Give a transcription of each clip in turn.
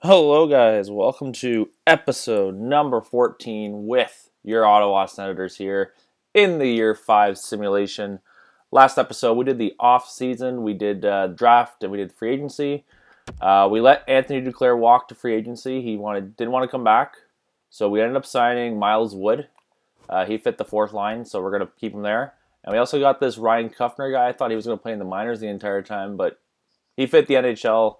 Hello, guys. Welcome to episode number 14 with your Ottawa Senators here in the year 5 simulation. Last episode, we did the off season, we did draft, and we did free agency. We let Anthony Duclair walk to free agency. He didn't want to come back, so we ended up signing Miles Wood. He fit the fourth line, so we're going to keep him there. And we also got this Ryan Kuffner guy. I thought he was going to play in the minors the entire time, but he fit the NHL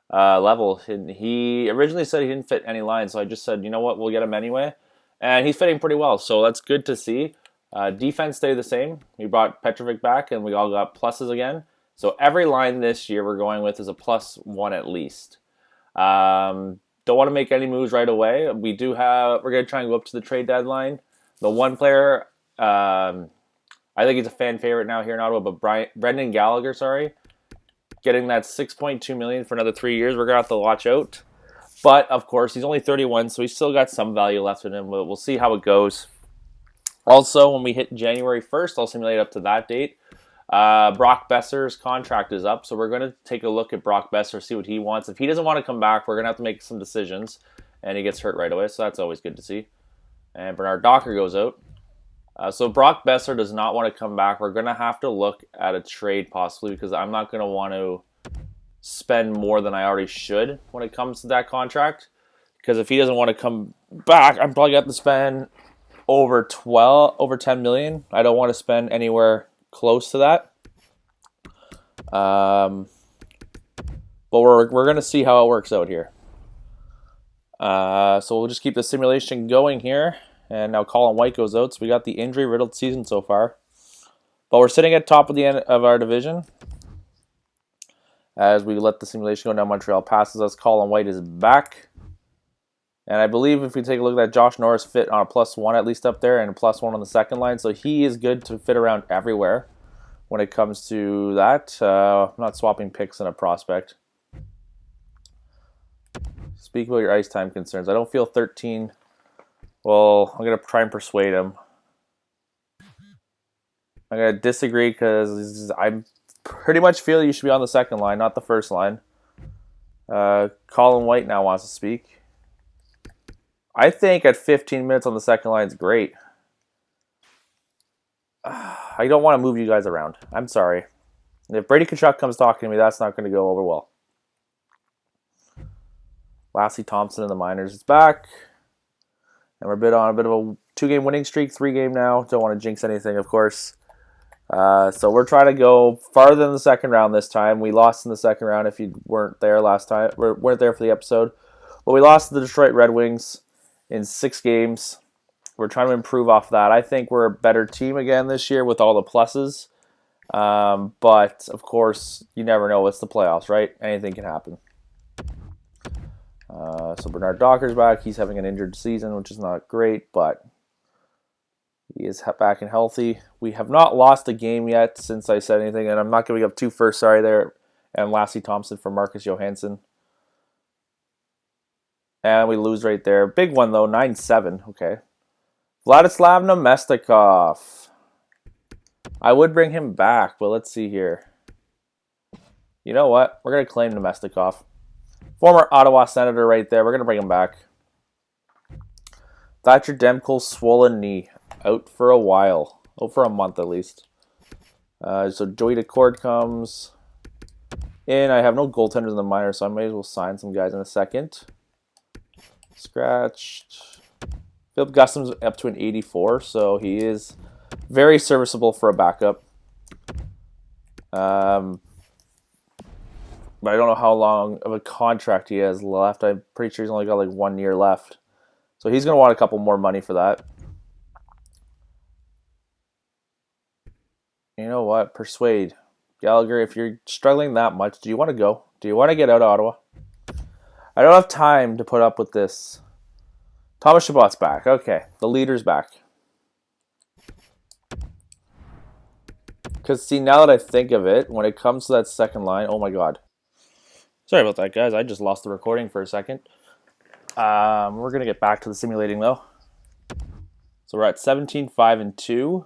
level. And he originally said he didn't fit any lines, so I just said, you know what, we'll get him anyway. And he's fitting pretty well, so that's good to see. Defense stayed the same. We brought Petrovic back, and we all got pluses again. So every line this year we're going with is a +1 at least. Don't want to make any moves right away. We're going to try and go up to the trade deadline. The one player, I think he's a fan favorite now here in Ottawa, but Brendan Gallagher, getting that $6.2 million for another 3 years. We're going to have to watch out. But, of course, he's only 31, so he's still got some value left in him. We'll see how it goes. Also, when we hit January 1st, I'll simulate up to that date. Brock Besser's contract is up, so we're going to take a look at Brock Besser, see what he wants. If he doesn't want to come back, we're going to have to make some decisions, and he gets hurt right away, so that's always good to see. And Bernard Docker goes out. So Brock Besser does not want to come back. We're going to have to look at a trade possibly because I'm not going to want to spend more than I already should when it comes to that contract. Because if he doesn't want to come back, I'm probably going to have to spend over 10 million. I don't want to spend anywhere close to that. But we're going to see how it works out here. So we'll just keep the simulation going here. And now Colin White goes out, so we got the injury-riddled season so far. But we're sitting at top of the end of our division. As we let the simulation go, now Montreal passes us. Colin White is back. And I believe if we take a look at that, Josh Norris fit on a +1 at least up there and a +1 on the second line. So he is good to fit around everywhere when it comes to that. I'm not swapping picks in a prospect. Speak about your ice time concerns. I don't feel 13... Well, I'm going to try and persuade him. I'm going to disagree because I pretty much feel you should be on the second line, not the first line. Colin White now wants to speak. I think at 15 minutes on the second line is great. I don't want to move you guys around. I'm sorry. If Brady Tkachuk comes talking to me, that's not going to go over well. Lassie Thompson in the minors is back. And we're on a bit of a 2-game winning streak, 3-game now. Don't want to jinx anything, of course. So we're trying to go farther in the second round this time. We lost in the second round if you weren't there last time. Weren't there for the episode. But we lost to the Detroit Red Wings in 6 games. We're trying to improve off that. I think we're a better team again this year with all the pluses. But, of course, you never know. It's the playoffs, right? Anything can happen. So Bernard Docker's back. He's having an injured season, which is not great, but he is back and healthy. We have not lost a game yet since I said anything, and I'm not giving up 2 firsts, sorry there, and Lassie Thompson for Marcus Johansson. And we lose right there. Big one, though, 9-7. Okay. Vladislav Namestnikov. I would bring him back, but let's see here. You know what? We're going to claim Namestnikov. Former Ottawa Senator right there. We're going to bring him back. Thatcher Demko's swollen knee. Out for a while. Out for a month at least. So Joey DeCord comes in. I have no goaltenders in the minor, so I may as well sign some guys in a second. Scratched. Philip Gustom's up to an 84, so he is very serviceable for a backup. But I don't know how long of a contract he has left. I'm pretty sure he's only got like 1 year left. So he's going to want a couple more money for that. You know what? Persuade. Gallagher, if you're struggling that much, do you want to go? Do you want to get out of Ottawa? I don't have time to put up with this. Thomas Chabot's back. Okay, the leader's back. Because, see, now that I think of it, when it comes to that second line, oh my god. Sorry about that, guys. I just lost the recording for a second. We're going to get back to the simulating, though. So we're at 17-5-2.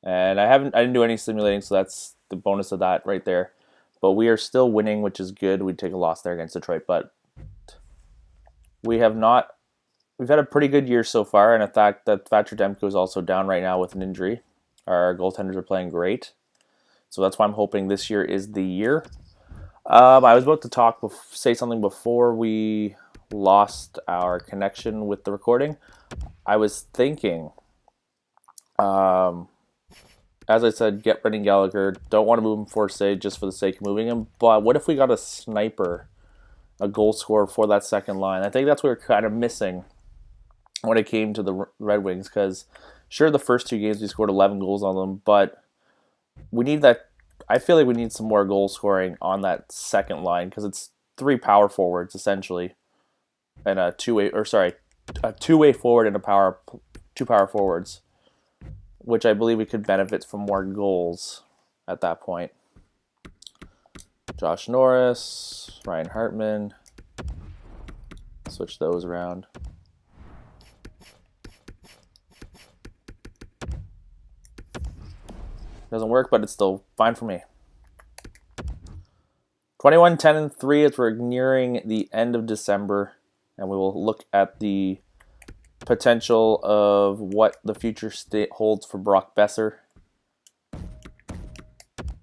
And I didn't do any simulating, so that's the bonus of that right there. But we are still winning, which is good. We'd take a loss there against Detroit, but we have not. We've had a pretty good year so far, and the fact that Thatcher Demko is also down right now with an injury. Our goaltenders are playing great, so that's why I'm hoping this year is the year. I was about to say something before we lost our connection with the recording. I was thinking, as I said, get Brendan Gallagher. Don't want to move him for say just for the sake of moving him. But what if we got a sniper, a goal scorer for that second line? I think that's what we're kind of missing when it came to the Red Wings. Because sure, the first 2 games we scored 11 goals on them, but we need that. I feel like we need some more goal scoring on that second line because it's 3 power forwards essentially, and a two-way forward and 2 power forwards, which I believe we could benefit from more goals at that point. Josh Norris, Ryan Hartman, switch those around. Doesn't work, but it's still fine for me. 21-10-3 as we're nearing the end of December, and we will look at the potential of what the future state holds for Brock Besser.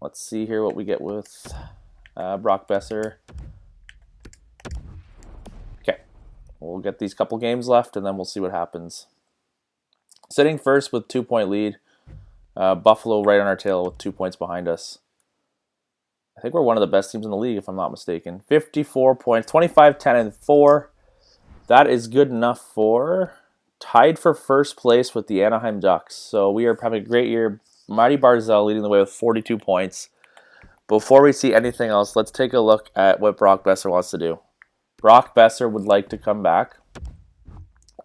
Let's see here what we get with Brock Besser. Okay, we'll get these couple games left, and then we'll see what happens. Sitting first with 2-point lead. Buffalo right on our tail with 2 points behind us. I think we're one of the best teams in the league, if I'm not mistaken. 54 points, 25-10-4. That is good enough for tied for first place with the Anaheim Ducks. So we are having a great year. Marty Barzal leading the way with 42 points. Before we see anything else, let's take a look at what Brock Besser wants to do. Brock Besser would like to come back,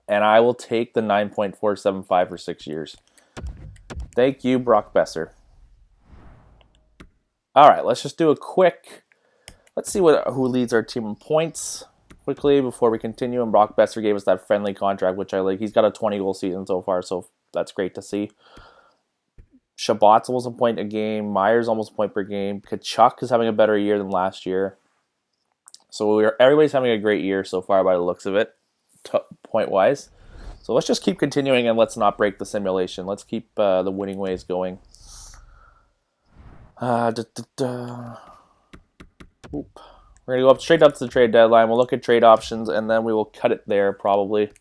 and I will take the 9.475 for 6 years. Thank you, Brock Besser. All right, let's just do a quick. Let's see who leads our team in points quickly before we continue. And Brock Besser gave us that friendly contract, which I like. He's got a 20-goal season so far, so that's great to see. Shabbat's almost a point a game. Myers almost a point per game. Kachuk is having a better year than last year. So everybody's having a great year so far by the looks of it, point-wise. So let's just keep continuing and let's not break the simulation. Let's keep the winning ways going. We're going to go straight up to the trade deadline. We'll look at trade options and then we will cut it there probably.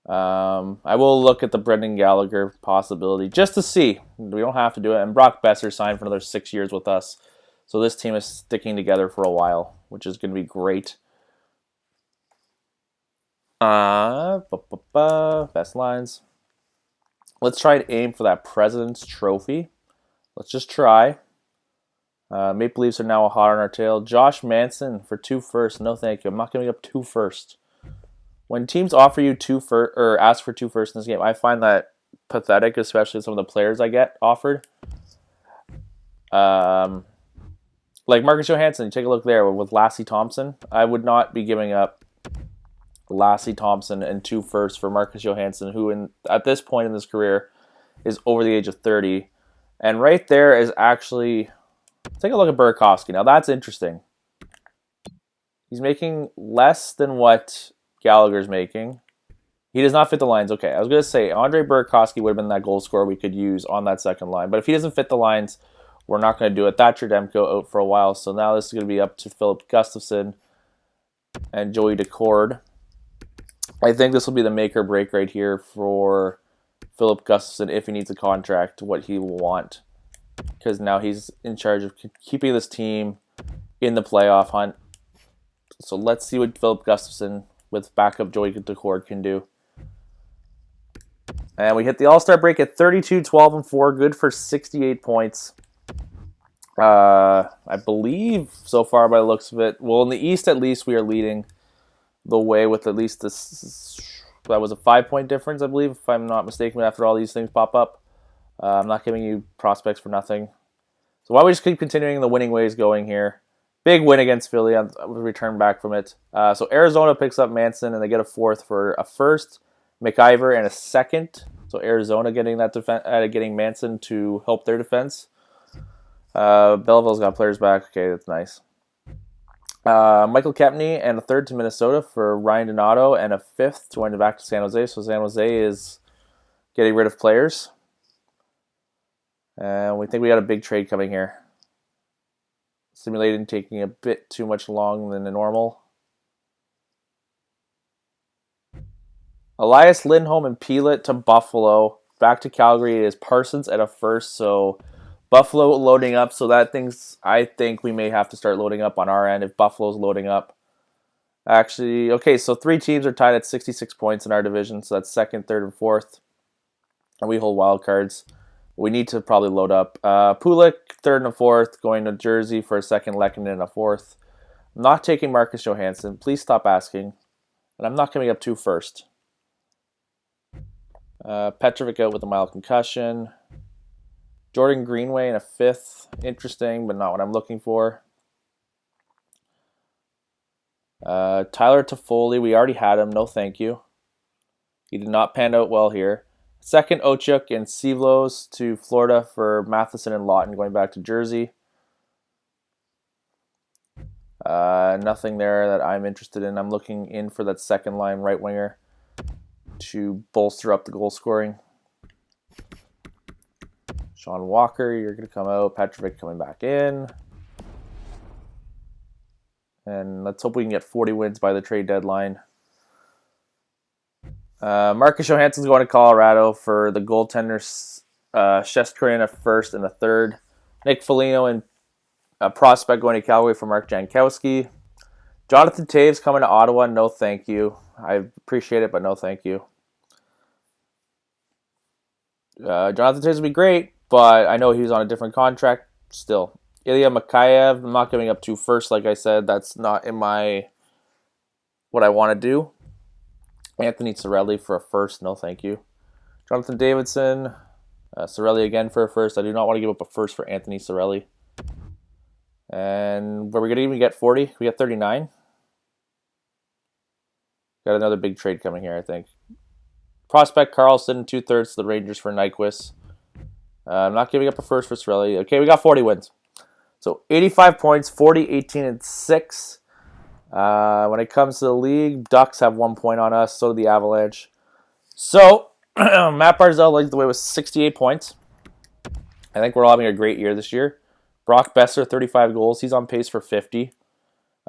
I will look at the Brendan Gallagher possibility just to see. We don't have to do it. And Brock Besser signed for another 6 years with us. So this team is sticking together for a while, which is going to be great. Best lines. Let's try to aim for that President's Trophy. Let's just try. Maple Leafs are now hot on our tail. Josh Manson for 2 firsts. No, thank you. I'm not giving up 2 firsts. When teams offer you 2 firsts or ask for 2 firsts in this game, I find that pathetic, especially some of the players I get offered. Like Marcus Johansson, you take a look there with Lassie Thompson. I would not be giving up Lassie Thompson and 2 firsts for Marcus Johansson, who at this point in his career is over the age of 30. And right there is actually, take a look at Burakovsky. Now that's interesting. He's making less than what Gallagher's making. He does not fit the lines. Okay, I was going to say Andre Burakovsky would have been that goal scorer we could use on that second line. But if he doesn't fit the lines, we're not going to do it. Thatcher Demko out for a while. So now this is going to be up to Philip Gustafson and Joey Decord. I think this will be the make or break right here for Philip Gustafson if he needs a contract, what he will want. Because now he's in charge of keeping this team in the playoff hunt. So let's see what Philip Gustafson with backup Joey Decord can do. And we hit the All-Star break at 32, 12, and 4. Good for 68 points. I believe so far by the looks of it. Well, in the East at least we are leading the way with at least this. That was a 5-point difference, I believe, if I'm not mistaken, after all these things pop up. I'm not giving you prospects for nothing. So why don't we just keep continuing the winning ways going here. Big win against Philly. I'll return back from it. So Arizona picks up Manson, and they get a 4th for a 1st, McIver, and a 2nd. So Arizona getting that getting Manson to help their defense. Belleville's got players back. Okay, that's nice. Michael Kempney and a third to Minnesota for Ryan Donato and a fifth going back to San Jose. So San Jose is getting rid of players. And we think we got a big trade coming here. Simulating taking a bit too much longer than the normal. Elias Lindholm and Pellet to Buffalo. Back to Calgary is Parsons at a first. So Buffalo loading up. So I think we may have to start loading up on our end if Buffalo's loading up. Actually, okay, so 3 teams are tied at 66 points in our division. So that's second, third, and fourth. And we hold wild cards. We need to probably load up. Pulik, third and a fourth, going to Jersey for a second, Lehkonen and a fourth. I'm not taking Marcus Johansson. Please stop asking. And I'm not coming up to first. Petrovic out with a mild concussion. Jordan Greenway in a fifth. Interesting, but not what I'm looking for. Tyler Toffoli, we already had him. No thank you. He did not pan out well here. Second, Ochuk and Sivlos to Florida for Matheson and Lawton going back to Jersey. Nothing there that I'm interested in. I'm looking in for that second line right winger to bolster up the goal scoring. Sean Walker, you're going to come out. Petrovic coming back in. And let's hope we can get 40 wins by the trade deadline. Marcus Johansson's going to Colorado for the goaltenders. Shesterkin a first and a third. Nick Foligno and a prospect going to Calgary for Mark Jankowski. Jonathan Taves coming to Ottawa. No thank you. I appreciate it, but no thank you. Jonathan Taves would be great, but I know he was on a different contract still. Ilya Mikheyev, I'm not giving up to first, like I said. That's not in what I want to do. Anthony Cirelli for a first, no thank you. Jonathan Davidson, Cirelli again for a first. I do not want to give up a first for Anthony Cirelli. And were we going to even get 40? We got 39. Got another big trade coming here, I think. Prospect Carlson, 2/3 to the Rangers for Nyquist. I'm not giving up a first for Cirelli. Okay, we got 40 wins. So 85 points, 40, 18, and 6. When it comes to the league, Ducks have 1 point on us, so do the Avalanche. So, Matt Barzal leads the way with 68 points. I think we're all having a great year this year. Brock Besser, 35 goals. He's on pace for 50.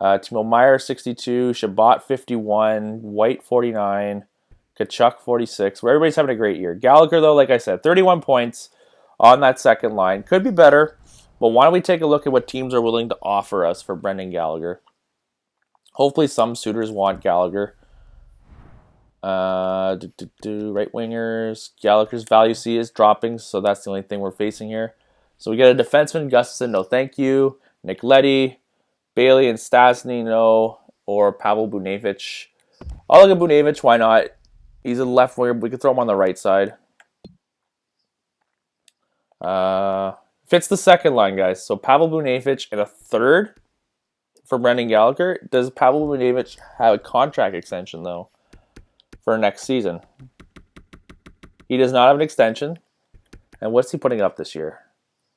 Timo Meyer, 62. Shabbat, 51. White, 49. Kachuk, 46. Where everybody's having a great year. Gallagher, though, like I said, 31 points on that second line. Could be better, but why don't we take a look at what teams are willing to offer us for Brendan Gallagher? Hopefully some suitors want Gallagher. Right wingers. Gallagher's value C is dropping, so that's the only thing we're facing here. So we get a defenseman, Gustafson, no thank you. Nick Leddy, Bailey and Stasny, no. Or Pavel Bunevic. I'll look at Bunevic, why not? He's a left winger, we could throw him on the right side. Fits the second line, guys. So Pavel Bunevic and a third for Brendan Gallagher. Does Pavel Bunevic have a contract extension, though, for next season? He does not have an extension. And what's he putting up this year?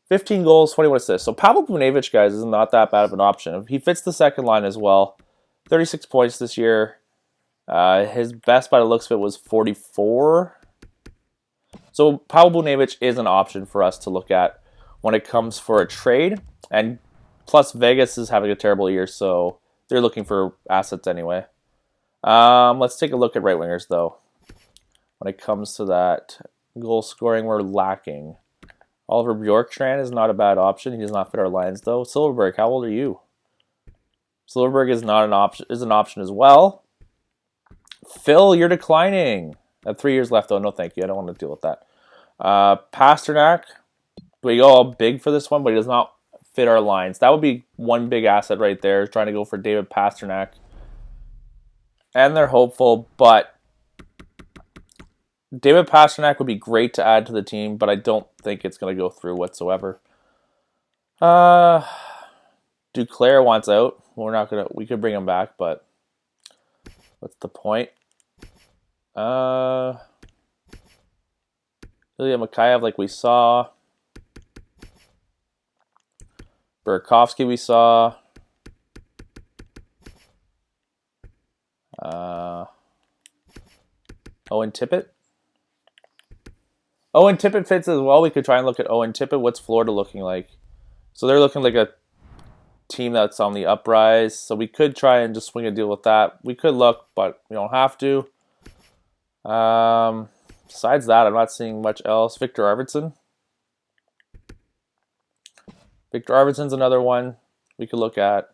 15 goals, 21 assists. So Pavel Bunevic, guys, is not that bad of an option. He fits the second line as well. 36 points this year. His best by the looks of it was 44. So Pavel Bunevic is an option for us to look at when it comes for a trade. And plus Vegas is having a terrible year, so they're looking for assets anyway. Let's take a look at right wingers, though. When it comes to that goal scoring, we're lacking. Oliver Bjorkstrand is not a bad option. He does not fit our lines, though. Silverberg, how old are you? Silverberg is not an option. Is an option as well. Phil, you're declining. I have 3 years left, though. No, thank you. I don't want to deal with that. Pasternak. We go all big for this one, but he does not fit our lines. That would be one big asset right there, trying to go for David Pasternak. And they're hopeful, but David Pasternak would be great to add to the team, but I don't think it's going to go through whatsoever. Duclair wants out. We could bring him back, but what's the point? Ilya Mikheyev, like we saw. Burakovsky we saw. Owen Tippett. Owen Tippett fits as well. We could try and look at Owen Tippett. What's Florida looking like? So they're looking like a team that's on the uprise. So we could try and just swing a deal with that. We could look, but we don't have to. Besides that, I'm not seeing much else. Victor Arvidsson. Victor Arvidsson's another one we could look at.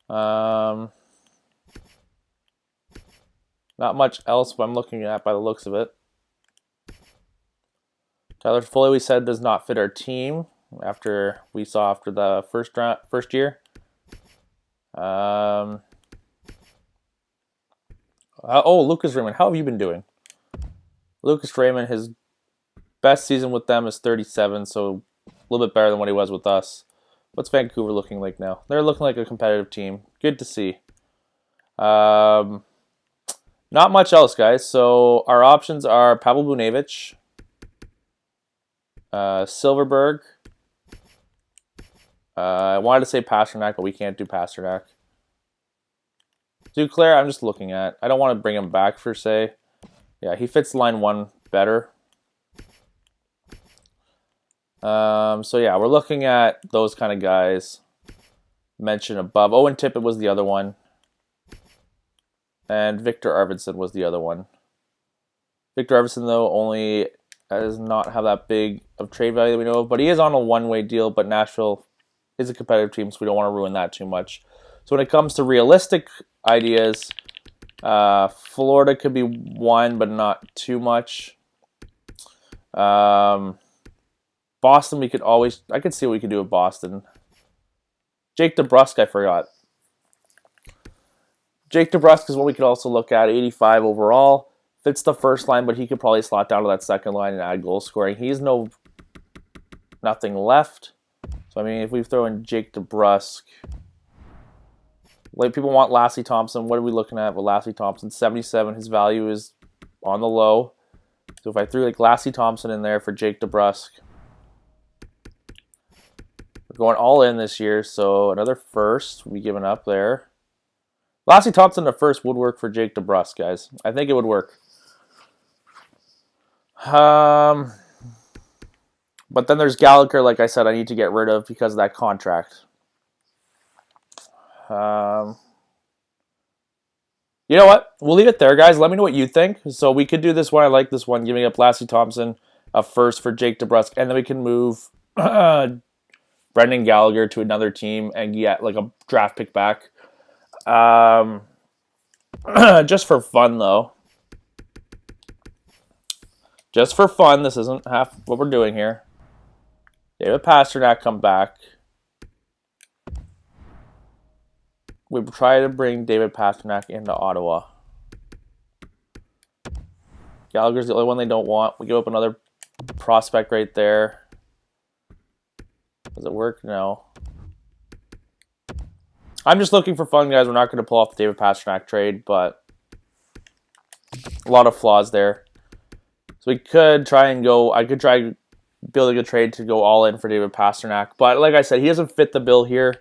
Not much else I'm looking at by the looks of it. Tyler Foley, we said, does not fit our team after the first year. Lucas Raymond, how have you been doing? Lucas Raymond, his best season with them is 37, so a little bit better than what he was with us. What's Vancouver looking like now? They're looking like a competitive team. Good to see. Not much else, guys. So our options are Pavel Buchnevich, Silverberg. I wanted to say Pasternak, but we can't do Pasternak. Duclair, I'm just looking at. I don't want to bring him back per se. Yeah, he fits line 1 better. So yeah, we're looking at those kind of guys mentioned above. Owen Tippett was the other one. And Victor Arvidsson was the other one. Victor Arvidsson, though, only does not have that big of trade value that we know of. But he is on a one-way deal, but Nashville is a competitive team, so we don't want to ruin that too much. So when it comes to realistic ideas, Florida could be one, but not too much. Boston, I could see what we could do with Boston. Jake DeBrusk, I forgot. Jake DeBrusk is what we could also look at, 85 overall. Fits the first line, but he could probably slot down to that second line and add goal scoring. He's nothing left. So, I mean, if we throw in Jake DeBrusk, like people want Lassie Thompson. What are we looking at with Lassie Thompson? 77. His value is on the low. So if I threw like Lassie Thompson in there for Jake DeBrusk, we're going all in this year. So another first we giving up there. Lassie Thompson the first would work for Jake DeBrusk, guys. I think it would work. But then there's Gallagher, like I said, I need to get rid of because of that contract. You know what? We'll leave it there, guys. Let me know what you think. So we could do this one. I like this one, giving up Lassie Thompson a first for Jake DeBrusk, and then we can move Brendan Gallagher to another team and get like a draft pick back. Just for fun, though. Just for fun. This isn't half what we're doing here. David Pasternak come back. We try to bring David Pasternak into Ottawa. Gallagher's the only one they don't want. We give up another prospect right there. Does it work? No. I'm just looking for fun, guys. We're not going to pull off the David Pasternak trade, but a lot of flaws there. So we could try and go. I could try building a trade to go all in for David Pasternak, but like I said, he doesn't fit the bill here.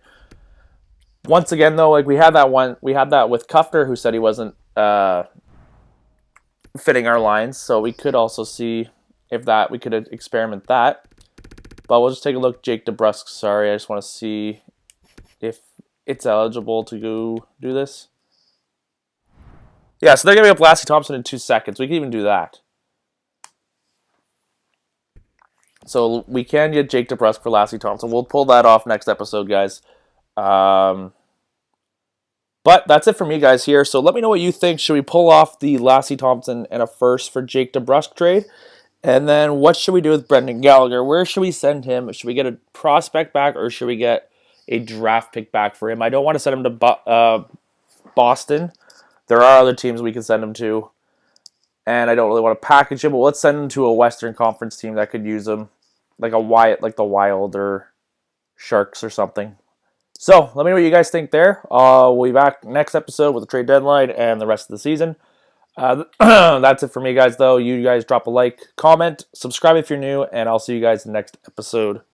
Once again, though, like we had that with Kuffner, who said he wasn't fitting our lines. So we could also see if we could experiment that. But we'll just take a look. Jake DeBrusk. Sorry, I just want to see if it's eligible to go do this. Yeah, so they're gonna be up Lassie Thompson in 2 seconds. We can even do that. So we can get Jake DeBrusk for Lassie Thompson. We'll pull that off next episode, guys. But that's it for me, guys, here. So let me know what you think. Should we pull off the Lassie Thompson and a first for Jake DeBrusk trade? And then what should we do with Brendan Gallagher? Where should we send him? Should we get a prospect back or should we get a draft pick back for him? I don't want to send him to Boston. There are other teams we can send him to. And I don't really want to package him, but let's send him to a Western Conference team that could use him. Like the Wild or Sharks or something. So, let me know what you guys think there. We'll be back next episode with the trade deadline and the rest of the season. That's it for me, guys, though. You guys drop a like, comment, subscribe if you're new, and I'll see you guys in the next episode.